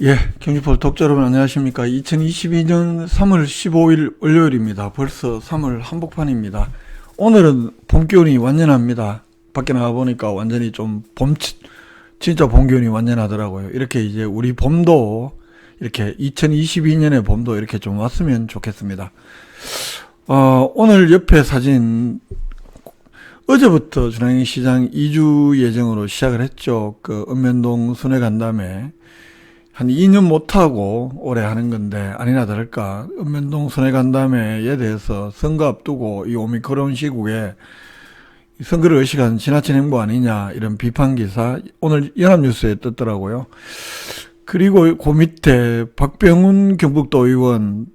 예, 경주폴 독자 여러분 안녕하십니까. 2022년 3월 15일 월요일입니다. 벌써 3월 한복판입니다. 오늘은 봄 기운이 완연합니다. 밖에 나가보니까 완전히 좀 진짜 봄 기운이 완연하더라고요. 이렇게 이제 우리 봄도 이렇게 2022년의 봄도 이렇게 좀 왔으면 좋겠습니다. 오늘 옆에 사진, 어제부터 중앙시장 2주 예정으로 시작을 했죠. 읍면동 순회간담회. 한 2년 못하고 올해 하는 건데, 아니나 다를까, 읍면동 순회간담회에 대해서 선거 앞두고 이 오미크론 시국에 선거를 의식한 지나친 행보 아니냐, 이런 비판 기사, 오늘 연합뉴스에 떴더라고요. 그리고 그 밑에 박병훈 경북도 의원,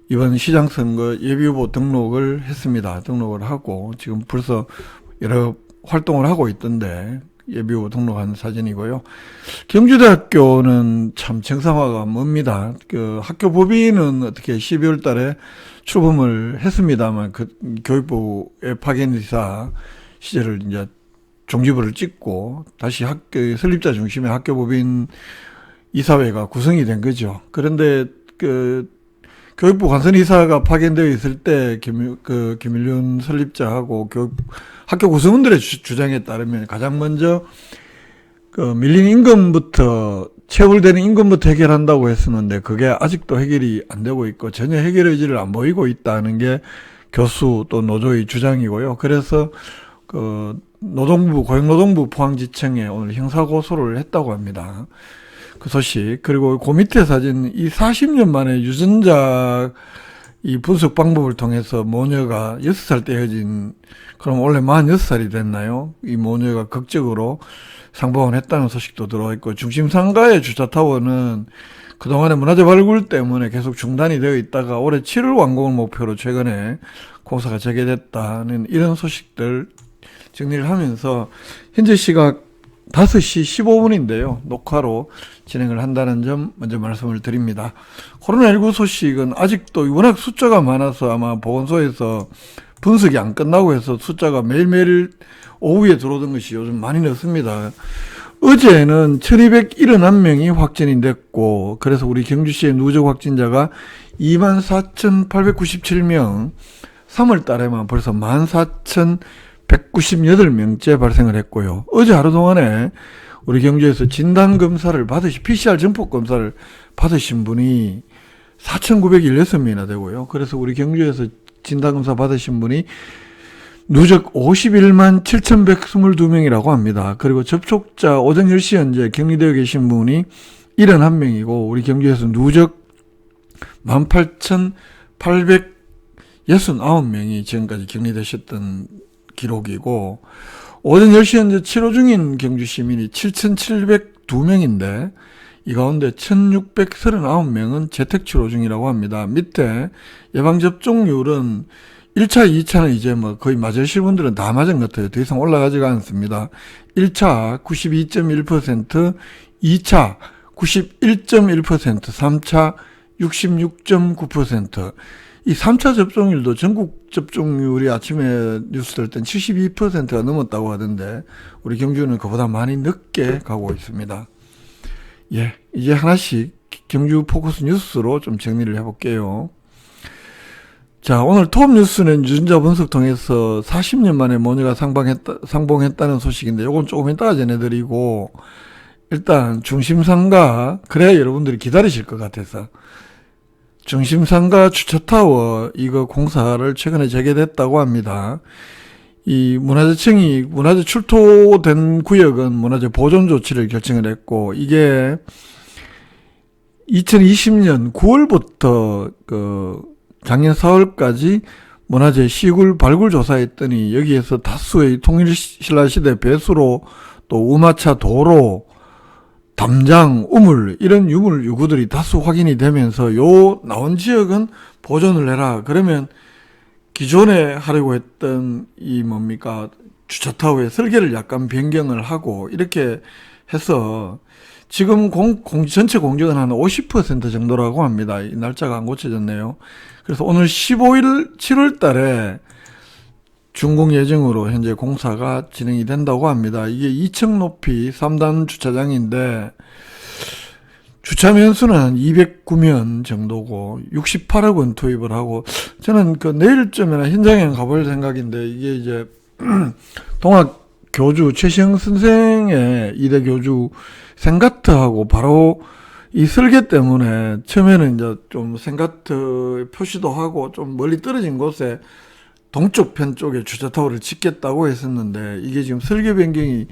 이번 시장 선거 예비후보 등록을 했습니다. 등록을 하고, 지금 벌써 여러 활동을 하고 있던데, 예비후보 등록한 사진이고요. 경주대학교는 참 정상화가 멉니다. 학교 법인은 어떻게 12월 달에 출범을 했습니다만, 교육부의 파견이사 시절을 이제 종지부를 찍고, 다시 설립자 중심의 학교 법인 이사회가 구성이 된 거죠. 그런데, 교육부 관선이사가 파견되어 있을 때, 김일륜 설립자하고 학교 구성원들의 주장에 따르면 가장 먼저, 밀린 임금부터, 체불되는 임금부터 해결한다고 했었는데, 그게 아직도 해결이 안 되고 있고, 전혀 해결 의지를 안 보이고 있다는 게 교수 또 노조의 주장이고요. 그래서, 고용노동부 포항지청에 오늘 형사고소를 했다고 합니다. 그 소식. 그리고 그 밑에 사진, 이 40년 만에 유전자 이 분석 방법을 통해서 모녀가 6살 때 헤어진, 그럼 원래 46살이 됐나요? 이 모녀가 극적으로 상봉을 했다는 소식도 들어와 있고, 중심상가의 주차타워는 그동안의 문화재 발굴 때문에 계속 중단이 되어 있다가 올해 7월 완공을 목표로 최근에 공사가 재개됐다는 이런 소식들 정리를 하면서, 현재 시각 5시 15분인데요. 녹화로 진행을 한다는 점 먼저 말씀을 드립니다. 코로나19 소식은 아직도 워낙 숫자가 많아서 아마 보건소에서 분석이 안 끝나고 해서 숫자가 매일매일 오후에 들어오던 것이 요즘 많이 늦습니다. 어제는 1271명이 확진이 됐고, 그래서 우리 경주시의 누적 확진자가 24,897명, 3월 달에만 벌써 14,198명째 발생을 했고요. 어제 하루 동안에 우리 경주에서 진단검사를 PCR 증폭검사를 받으신 분이 4,916명이나 되고요. 그래서 우리 경주에서 진단검사 받으신 분이 누적 51만 7,122명이라고 합니다. 그리고 접촉자 오전 10시 현재 격리되어 계신 분이 71명이고, 우리 경주에서 누적 18,869명이 지금까지 격리되셨던 기록이고, 오전 10시 현재 치료 중인 경주 시민이 7,702명인데, 이 가운데 1,639명은 재택치료 중이라고 합니다. 밑에 예방접종률은 1차, 2차는 이제 거의 맞으실 분들은 다 맞은 것 같아요. 더 이상 올라가지가 않습니다. 1차 92.1%, 2차 91.1%, 3차 66.9%. 이 3차 접종률도 전국 접종률이 아침에 뉴스 들 땐 72%가 넘었다고 하던데, 우리 경주는 그보다 많이 늦게 가고 있습니다. 예, 이제 하나씩 경주 포커스 뉴스로 좀 정리를 해볼게요. 자, 오늘 톱 뉴스는 유전자 분석 통해서 40년 만에 모녀가 상봉했다는 소식인데, 요건 조금 이따가 전해드리고, 일단 중심상가, 그래야 여러분들이 기다리실 것 같아서, 중심상가 주차타워 이거 공사를 최근에 재개됐다고 합니다. 이 문화재청이 문화재 출토된 구역은 문화재 보존 조치를 결정을 했고, 이게 2020년 9월부터 작년 4월까지 문화재 시굴 발굴 조사했더니, 여기에서 다수의 통일신라시대 배수로, 또 우마차 도로, 담장, 우물, 이런 유물 유구들이 다수 확인이 되면서, 요 나온 지역은 보존을 해라. 그러면 기존에 하려고 했던 주차타워의 설계를 약간 변경을 하고, 이렇게 해서 지금 전체 공정은 한 50% 정도라고 합니다. 이 날짜가 안 고쳐졌네요. 그래서 오늘 15일, 7월 달에 준공 예정으로 현재 공사가 진행이 된다고 합니다. 이게 2층 높이 3단 주차장인데, 주차 면수는 한 209면 정도고 68억 원 투입을 하고, 저는 그 내일쯤에나 현장에 가볼 생각인데, 이게 이제 동학 교주 최시영 선생의 이대 교주 생가트하고 바로 이 설계 때문에 처음에는 이제 좀 생가트 표시도 하고 좀 멀리 떨어진 곳에 동쪽 편 쪽에 주차타워를 짓겠다고 했었는데, 이게 지금 설계 변경이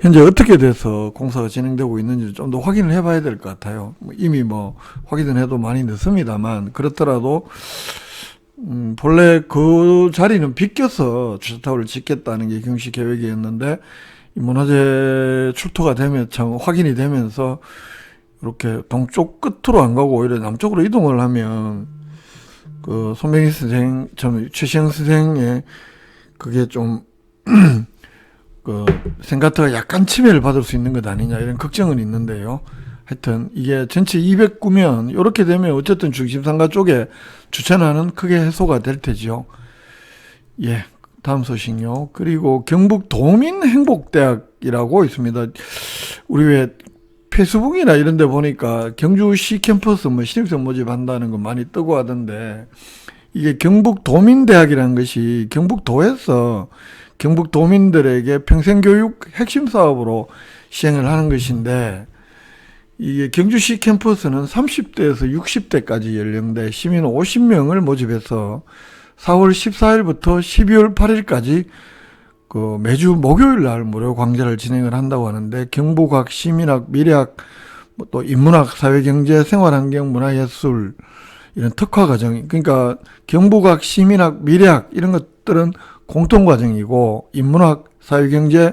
현재 어떻게 돼서 공사가 진행되고 있는지 좀 더 확인을 해봐야 될 것 같아요. 이미 뭐 확인을 해도 많이 늦습니다만, 그렇더라도 본래 그 자리는 비껴서 주차타워를 짓겠다는 게 경시 계획이었는데, 이 문화재 출토가 되면 참 확인이 되면서 이렇게 동쪽 끝으로 안 가고 오히려 남쪽으로 이동을 하면 그 손병희 선생, 저는 최시영 선생의 그게 좀 그 생가트가 약간 침해를 받을 수 있는 것 아니냐 이런 걱정은 있는데요. 하여튼 이게 전체 209면 이렇게 되면 어쨌든 중심상가 쪽에 주차난은 크게 해소가 될 테죠. 예, 다음 소식요. 그리고 경북 도민행복대학이라고 있습니다. 우리 왜 페이스북이나 이런 데 보니까 경주시 캠퍼스 뭐 신입생 모집한다는 거 많이 뜨고 하던데, 이게 경북 도민대학이라는 것이 경북도에서 경북 도민들에게 평생교육 핵심 사업으로 시행을 하는 것인데, 이게 경주시 캠퍼스는 30대에서 60대까지 연령대 시민 50명을 모집해서 4월 14일부터 12월 8일까지 그 매주 목요일 날 무료 강좌를 진행을 한다고 하는데, 경북학, 시민학, 미래학, 또 인문학, 사회경제, 생활환경, 문화예술 이런 특화 과정, 그러니까 경북학, 시민학, 미래학 이런 것들은 공통 과정이고, 인문학, 사회경제,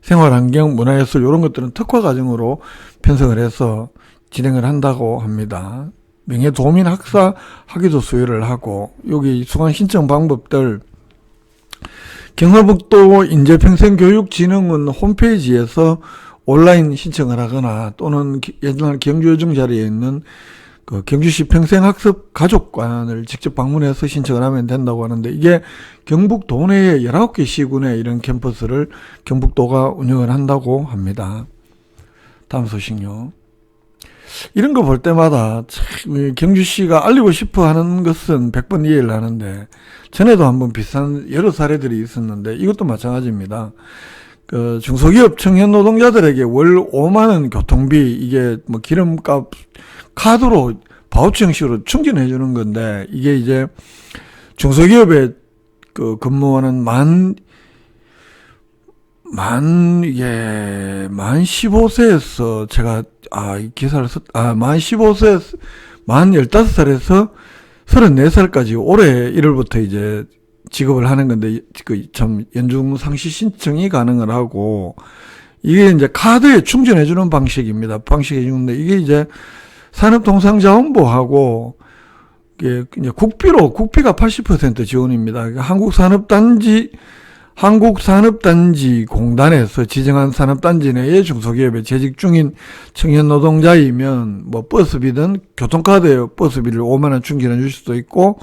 생활환경, 문화예술 이런 것들은 특화 과정으로 편성을 해서 진행을 한다고 합니다. 명예도민 학사 학위도 수여를 하고, 여기 수강 신청 방법들 경상북도 인재평생교육진흥원 홈페이지에서 온라인 신청을 하거나, 또는 옛날 경주여중 자리에 있는 그 경주시 평생학습 가족관을 직접 방문해서 신청을 하면 된다고 하는데, 이게 경북도 내에 19개 시군에 이런 캠퍼스를 경북도가 운영을 한다고 합니다. 다음 소식요. 이런 거 볼 때마다 참 경주시가 알리고 싶어 하는 것은 100번 이해를 하는데, 전에도 한번 비슷한 여러 사례들이 있었는데 이것도 마찬가지입니다. 그 중소기업 청년 노동자들에게 월 5만원 교통비, 이게 뭐 기름값 카드로 바우처 형식으로 충전해 주는 건데, 이게 이제 중소기업에 그 근무하는 만 15세에서 제가 이 기사를 만 15세에서 만 15살에서 34살까지 올해 1월부터 이제 지급을 하는 건데, 그 참 연중 상시 신청이 가능을 하고, 이게 이제 카드에 충전해 주는 방식입니다. 방식이 있는데, 이게 이제 산업통상자원부하고 이게 이제 국비가 80% 지원입니다. 그러니까 한국산업단지공단에서 지정한 산업단지 내에 중소기업에 재직 중인 청년 노동자이면 뭐 버스비든 교통카드에 버스비를 5만원 충전해 줄 수도 있고,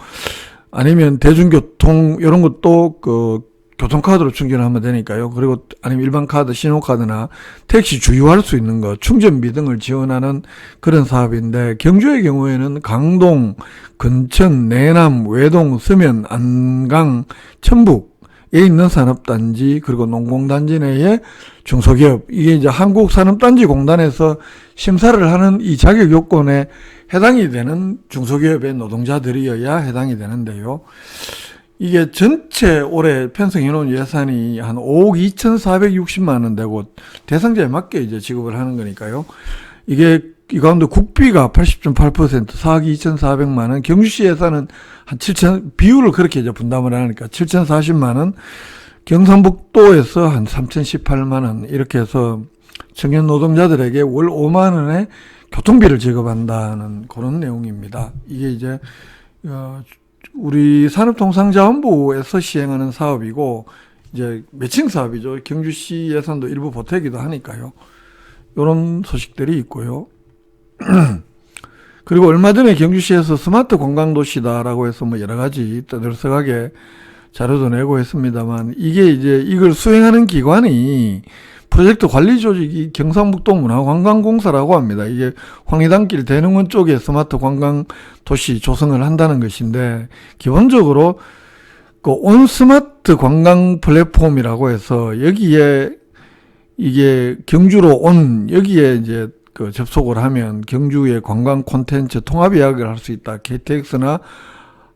아니면 대중교통 이런 것도 그 교통카드로 충전하면 되니까요. 그리고 아니면 일반 카드, 신용카드나 택시 주유할 수 있는 거, 충전비 등을 지원하는 그런 사업인데, 경주의 경우에는 강동, 근천, 내남, 외동, 서면, 안강, 천북 에 있는 산업단지, 그리고 농공단지 내에 중소기업, 이게 이제 한국산업단지공단에서 심사를 하는 이 자격 요건에 해당이 되는 중소기업의 노동자들이어야 해당이 되는데요. 이게 전체 올해 편성해 놓은 예산이 한 5억 2,460만 원 되고, 대상자에 맞게 이제 지급을 하는 거니까요. 이게 이 가운데 국비가 80.8%, 4억 2,400만 원, 경주시 예산은 한 7천, 비율을 그렇게 이제 분담을 하니까 7,040만 원, 경상북도에서 한 3,018만 원, 이렇게 해서 청년 노동자들에게 월 5만 원의 교통비를 지급한다는 그런 내용입니다. 이게 이제 우리 산업통상자원부에서 시행하는 사업이고, 이제 매칭 사업이죠. 경주시 예산도 일부 보태기도 하니까요. 이런 소식들이 있고요. 그리고 얼마 전에 경주시에서 스마트 관광도시다라고 해서 뭐 여러 가지 떠들썩하게 자료도 내고 했습니다만, 이게 이제 이걸 수행하는 기관이 프로젝트 관리 조직이 경상북도 문화관광공사라고 합니다. 이게 황리단길 대릉원 쪽에 스마트 관광 도시 조성을 한다는 것인데, 기본적으로 그 온 스마트 관광 플랫폼이라고 해서 여기에 이게 경주로 온 여기에 이제 그 접속을 하면 경주의 관광 콘텐츠 통합 예약을 할 수 있다. KTX나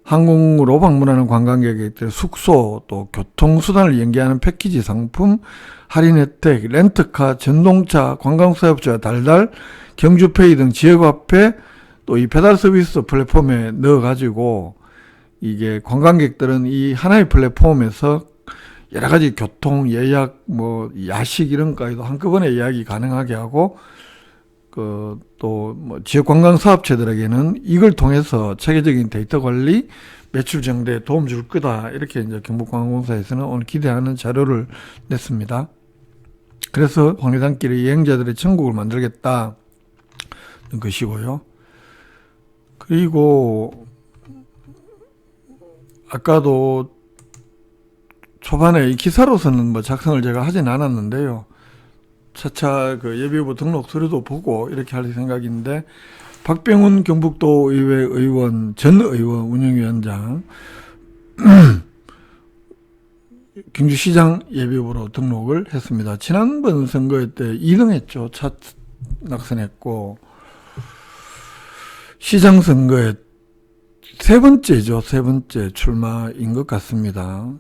항공으로 방문하는 관광객에 숙소 또 교통수단을 연계하는 패키지 상품 할인 혜택 렌트카 전동차 관광사업자 달달 경주페이 등 지역화폐 또 이 배달 서비스 플랫폼에 넣어 가지고 이게 관광객들은 이 하나의 플랫폼에서 여러 가지 교통, 예약, 뭐 야식 이런 것까지도 한꺼번에 예약이 가능하게 하고 또 뭐 지역 관광 사업체들에게는 이걸 통해서 체계적인 데이터 관리, 매출 증대에 도움 줄 거다. 이렇게 이제 경북관광공사에서는 오늘 기대하는 자료를 냈습니다. 그래서 황리단길의 여행자들의 천국을 만들겠다는 것이고요. 그리고 아까도 초반에 이 기사로서는 뭐 작성을 제가 하진 않았는데요. 차차 그 예비후보 등록 서류도 보고 이렇게 할 생각인데, 박병훈 경북도 의회 의원, 전 의원 운영위원장, 경주시장 예비후보로 등록을 했습니다. 지난번 선거 때 2등 했죠. 차 낙선했고, 시장 선거에 세 번째 출마인 것 같습니다.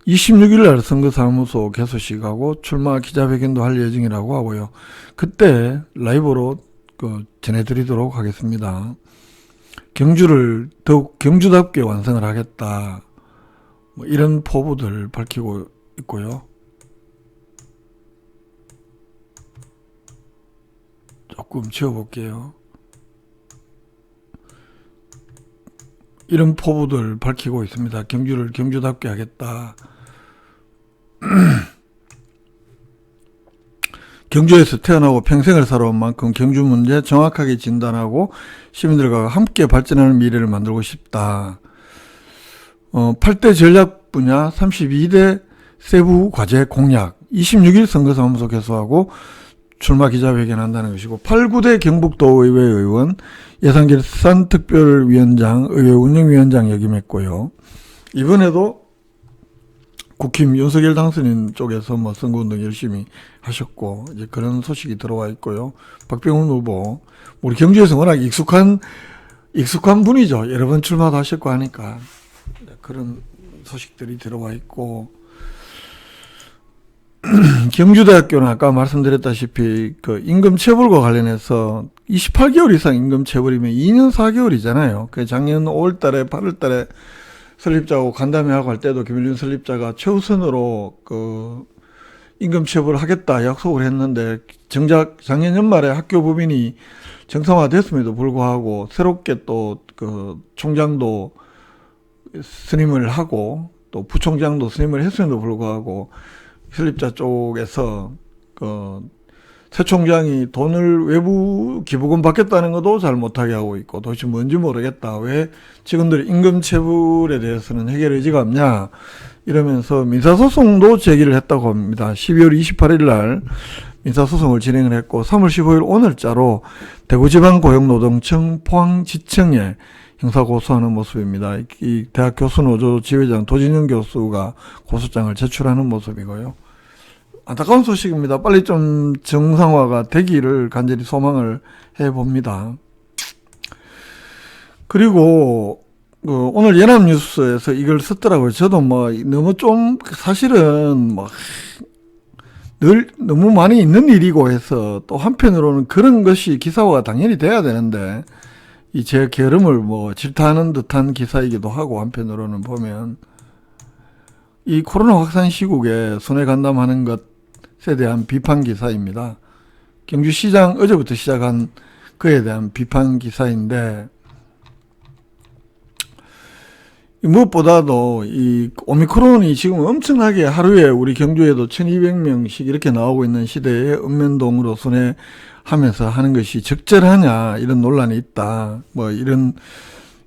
26일 날 선거사무소 개소식하고 출마 기자회견도 할 예정이라고 하고요. 그때 라이브로 전해드리도록 하겠습니다. 경주를 더욱 경주답게 완성을 하겠다. 뭐 이런 포부들 밝히고 있고요. 조금 지워볼게요. 이런 포부들 밝히고 있습니다. 경주를 경주답게 하겠다. 경주에서 태어나고 평생을 살아온 만큼 경주 문제 정확하게 진단하고 시민들과 함께 발전하는 미래를 만들고 싶다. 8대 전략 분야 32대 세부 과제 공약 26일 선거사무소 개소하고 출마 기자회견 한다는 것이고, 8, 9대 경북도 의회 의원 예산결산특별위원장 의회 운영위원장 역임했고요. 이번에도 국힘 윤석열 당선인 쪽에서 뭐 선거운동 열심히 하셨고, 이제 그런 소식이 들어와 있고요. 박병훈 후보, 우리 경주에서 워낙 익숙한 분이죠. 여러 번 출마도 하셨고 하니까 그런 소식들이 들어와 있고, 경주대학교는 아까 말씀드렸다시피 그 임금체불과 관련해서 28개월 이상 임금체불이면 2년 4개월이잖아요. 그 작년 5월달에 8월달에 설립자하고 간담회하고 할 때도 김일륜 설립자가 최우선으로 그 임금체불을 하겠다 약속을 했는데, 정작 작년 연말에 학교 법인이 정상화됐음에도 불구하고 새롭게 또 그 총장도 선임을 하고 또 부총장도 선임을 했음에도 불구하고 설립자 쪽에서 새 총장이 돈을 외부 기부금 받겠다는 것도 잘 못하게 하고 있고, 도대체 뭔지 모르겠다. 왜 직원들이 임금체불에 대해서는 해결 의지가 없냐. 이러면서 민사소송도 제기를 했다고 합니다. 12월 28일 날 민사소송을 진행을 했고, 3월 15일 오늘자로 대구지방고용노동청 포항지청에 형사고소하는 모습입니다. 이 대학 교수노조 지회장 도진영 교수가 고소장을 제출하는 모습이고요. 안타까운 소식입니다. 빨리 좀 정상화가 되기를 간절히 소망을 해봅니다. 그리고 오늘 연합뉴스에서 이걸 썼더라고요. 저도 뭐 너무 좀 사실은 뭐 늘 너무 많이 있는 일이고 해서, 또 한편으로는 그런 것이 기사화가 당연히 돼야 되는데 이 제 게으름을 뭐 질타하는 듯한 기사이기도 하고, 한편으로는 보면 이 코로나 확산 시국에 손해 간담하는 것에 대한 비판 기사입니다. 경주시장 어제부터 시작한 그에 대한 비판 기사인데, 무엇보다도 이 오미크론이 지금 엄청나게 하루에 우리 경주에도 1200명씩 이렇게 나오고 있는 시대에 읍면동으로 순회하면서 하는 것이 적절하냐, 이런 논란이 있다. 뭐 이런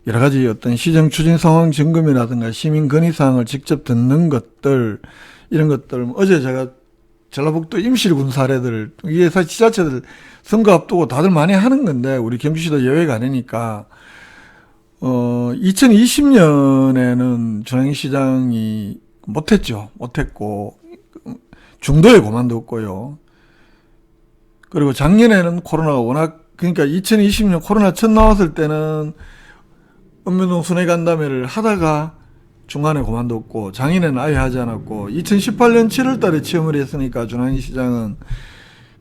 여러 가지 어떤 시정 추진 상황 점검이라든가 시민 건의 사항을 직접 듣는 것들, 이런 것들, 어제 제가 전라북도 임실군 사례들, 이게 사실 지자체들 선거 앞두고 다들 많이 하는 건데, 우리 경주시도 예외가 아니니까, 2020년에는 중앙시장이 못했고, 중도에 그만뒀고요. 그리고 작년에는 코로나가 워낙, 그러니까 2020년 코로나 첫 나왔을 때는 읍면동 순회간담회를 하다가 중간에 그만뒀고, 작년에는 아예 하지 않았고, 2018년 7월 달에 취임을 했으니까 중앙시장은,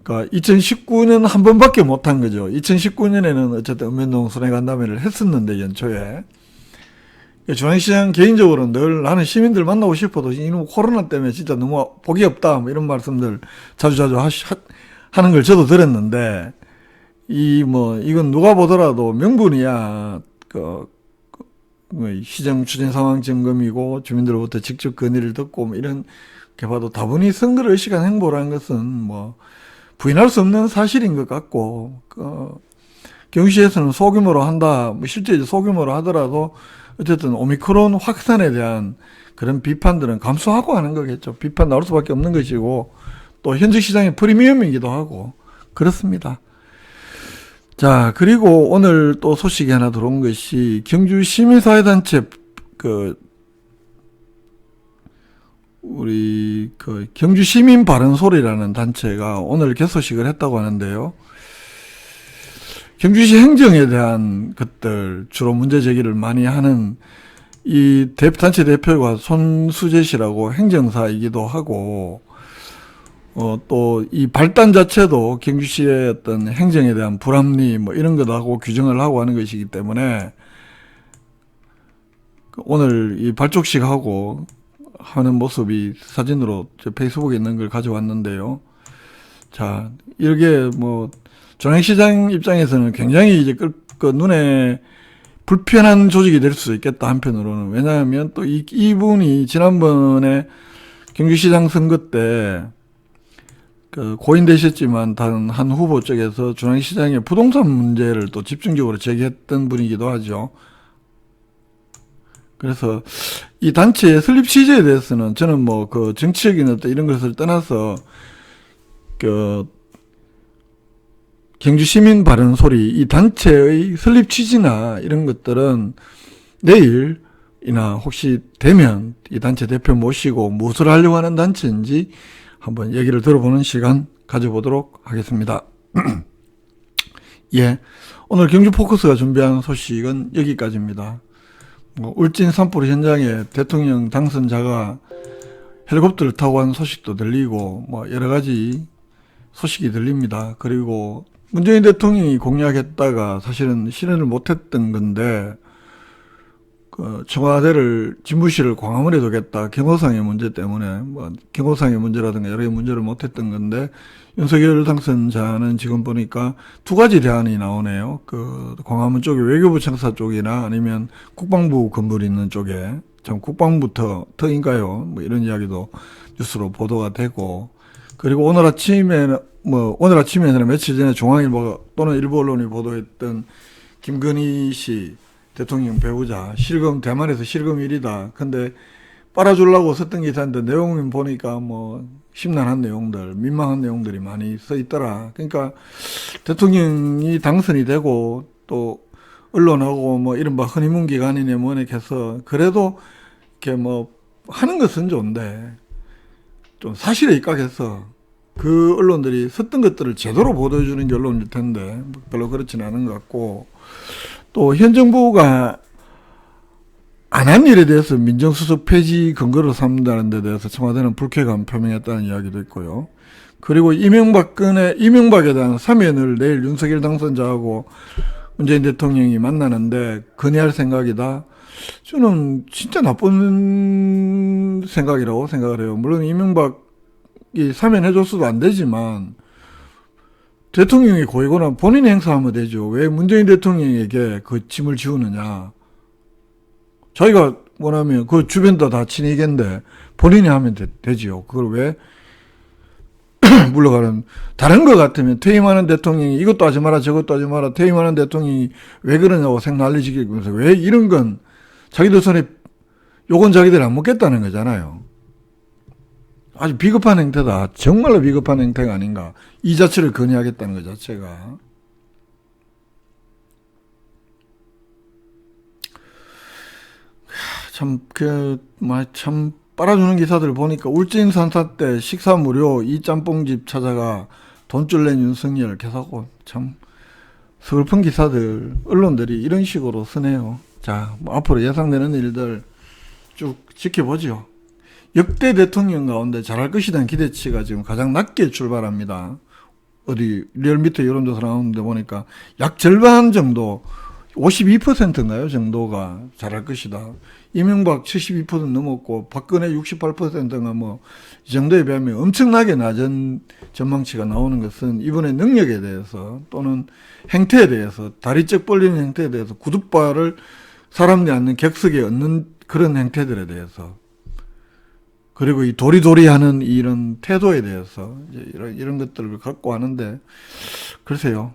그러니까 2019년 한 번밖에 못한 거죠. 2019년에는 어쨌든 읍면동 순회간담회를 했었는데, 연초에. 중앙시장 개인적으로 늘 나는 시민들 만나고 싶어도 이놈 코로나 때문에 진짜 너무 복이 없다, 뭐 이런 말씀들 자주자주 하는 걸 저도 들었는데, 이건 누가 보더라도 명분이야. 시정 추진 상황 점검이고, 주민들로부터 직접 건의를 듣고, 뭐 이런 게 봐도 다분히 선거를 의식한 행보라는 것은 부인할 수 없는 사실인 것 같고, 경주시에서는 소규모로 한다, 실제 소규모로 하더라도, 어쨌든 오미크론 확산에 대한 그런 비판들은 감수하고 하는 거겠죠. 비판 나올 수밖에 없는 것이고, 또 현직 시장의 프리미엄이기도 하고, 그렇습니다. 자, 그리고 오늘 또 소식이 하나 들어온 것이 경주 시민사회단체 우리 경주 시민 바른 소리라는 단체가 오늘 개소식을 했다고 하는데요. 경주시 행정에 대한 것들 주로 문제 제기를 많이 하는 이 단체 대표가 손수재 씨라고 행정사이기도 하고, 또 이 발단 자체도 경주시의 어떤 행정에 대한 불합리 이런 것하고 규정을 하고 하는 것이기 때문에 오늘 이 발족식 하고 하는 모습이 사진으로 제 페이스북에 있는 걸 가져왔는데요. 자, 이렇게 중앙시장 입장에서는 굉장히 이제 눈에 불편한 조직이 될 수 있겠다, 한편으로는. 왜냐하면 또 이분이 지난번에 경주시장 선거 때 고인되셨지만 다른 한 후보 쪽에서 중앙시장의 부동산 문제를 또 집중적으로 제기했던 분이기도 하죠. 그래서 이 단체의 설립 취지에 대해서는 저는 정치적인 어떤 이런 것을 떠나서 경주 시민 바른 소리, 이 단체의 설립 취지나 이런 것들은 내일이나 혹시 되면 이 단체 대표 모시고 무엇을 하려고 하는 단체인지 한번 얘기를 들어보는 시간 가져보도록 하겠습니다. 예. 오늘 경주 포커스가 준비한 소식은 여기까지입니다. 울진 산불 현장에 대통령 당선자가 헬리콥터를 타고 간 소식도 들리고, 여러 가지 소식이 들립니다. 그리고 문재인 대통령이 공약했다가 사실은 실현을 못했던 건데, 청와대를, 집무실을 광화문에 두겠다. 경호상의 문제 때문에, 경호상의 문제라든가 여러 가지 문제를 못했던 건데, 윤석열 당선자는 지금 보니까 두 가지 대안이 나오네요. 광화문 쪽에 외교부 청사 쪽이나 아니면 국방부 건물 있는 쪽에, 참 국방부터인가요? 이런 이야기도 뉴스로 보도가 되고, 그리고 오늘 아침에는 며칠 전에 중앙일보 또는 일부 언론이 보도했던 김건희 씨, 대통령 배우자, 대만에서 실검 1위다. 근데 빨아주려고 썼던 기사인데 내용을 보니까 심란한 내용들, 민망한 내용들이 많이 써 있더라. 그러니까 대통령이 당선이 되고 또 언론하고 이른바 허니문 기간이네 뭐네 해서 그래도 이렇게 하는 것은 좋은데 좀 사실에 입각해서 그 언론들이 썼던 것들을 제대로 보도해주는 게 언론일 텐데 별로 그렇지는 않은 것 같고, 또 현 정부가 안 한 일에 대해서 민정수석 폐지 근거로 삼는다는 데 대해서 청와대는 불쾌감 표명했다는 이야기도 있고요. 그리고 이명박에 대한 사면을 내일 윤석열 당선자하고 문재인 대통령이 만나는데 건의할 생각이다. 저는 진짜 나쁜 생각이라고 생각을 해요. 물론 이명박이 사면해줬어도 안 되지만 대통령이 고이거나 본인이 행사하면 되죠. 왜 문재인 대통령에게 그 짐을 지우느냐. 자기가 원하면 주변도 다 친이견데 본인이 하면 되지요. 그걸 왜 물러가는, 다른 거 같으면 퇴임하는 대통령이 이것도 하지 마라 저것도 하지 마라, 퇴임하는 대통령이 왜 그러냐고 생 난리지면서 왜 이런 건 자기들 손에 요건 자기들이 안 먹겠다는 거잖아요. 아주 비겁한 행태다. 정말로 비겁한 행태가 아닌가. 이 자체를 건의하겠다는 것 자체가. 참 빨아주는 기사들 보니까 울진산사 때 식사 무료 이 짬뽕집 찾아가 돈줄 낸 윤석열 계속하고, 참 슬픈 기사들 언론들이 이런 식으로 쓰네요. 자, 뭐 앞으로 예상되는 일들 쭉 지켜보죠. 역대 대통령 가운데 잘할 것이라는 기대치가 지금 가장 낮게 출발합니다. 어디 리얼미터 여론조사 나오는데 보니까 약 절반 정도, 52%인가요? 정도가 잘할 것이다. 이명박 72% 넘었고 박근혜 68%가 뭐 이 정도에 비하면 엄청나게 낮은 전망치가 나오는 것은 이번에 능력에 대해서 또는 행태에 대해서, 다리 쩍 벌리는 행태에 대해서, 구둣발을 사람이 앉는 객석에 얹는 그런 행태들에 대해서, 그리고 이 도리도리하는 이런 태도에 대해서 이제 이런 것들을 갖고 하는데, 글쎄요,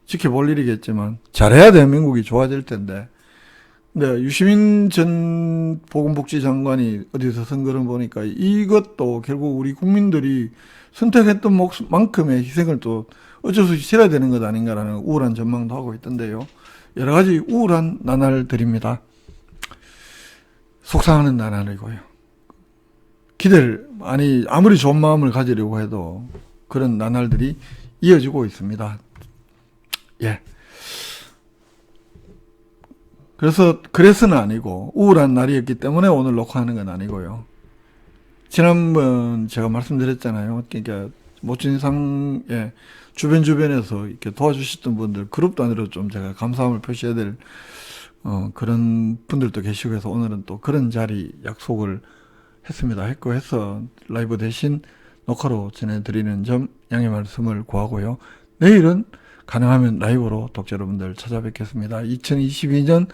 지켜볼 일이겠지만 잘해야 대한민국이 좋아질 텐데. 네, 유시민 전 보건복지장관이 어디서 선거를 보니까 이것도 결국 우리 국민들이 선택했던 만큼의 희생을 또 어쩔 수 없이 치러야 되는 것 아닌가라는 우울한 전망도 하고 있던데요. 여러 가지 우울한 나날들입니다. 속상하는 나날이고요. 기대를, 아무리 좋은 마음을 가지려고 해도 그런 나날들이 이어지고 있습니다. 예. 그래서는 아니고, 우울한 날이었기 때문에 오늘 녹화하는 건 아니고요. 지난번 제가 말씀드렸잖아요. 그러니까, 모친상의 주변에서 이렇게 도와주셨던 분들, 그룹 단위로 좀 제가 감사함을 표시해야 될, 그런 분들도 계시고 해서 오늘은 또 그런 자리 약속을 했고 해서 라이브 대신 녹화로 전해드리는 점 양해 말씀을 구하고요. 내일은 가능하면 라이브로 독자 여러분들 찾아뵙겠습니다. 2022년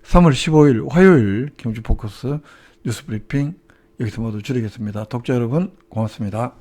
3월 15일 화요일 경주포커스 뉴스브리핑 여기서 모두 줄이겠습니다. 독자 여러분 고맙습니다.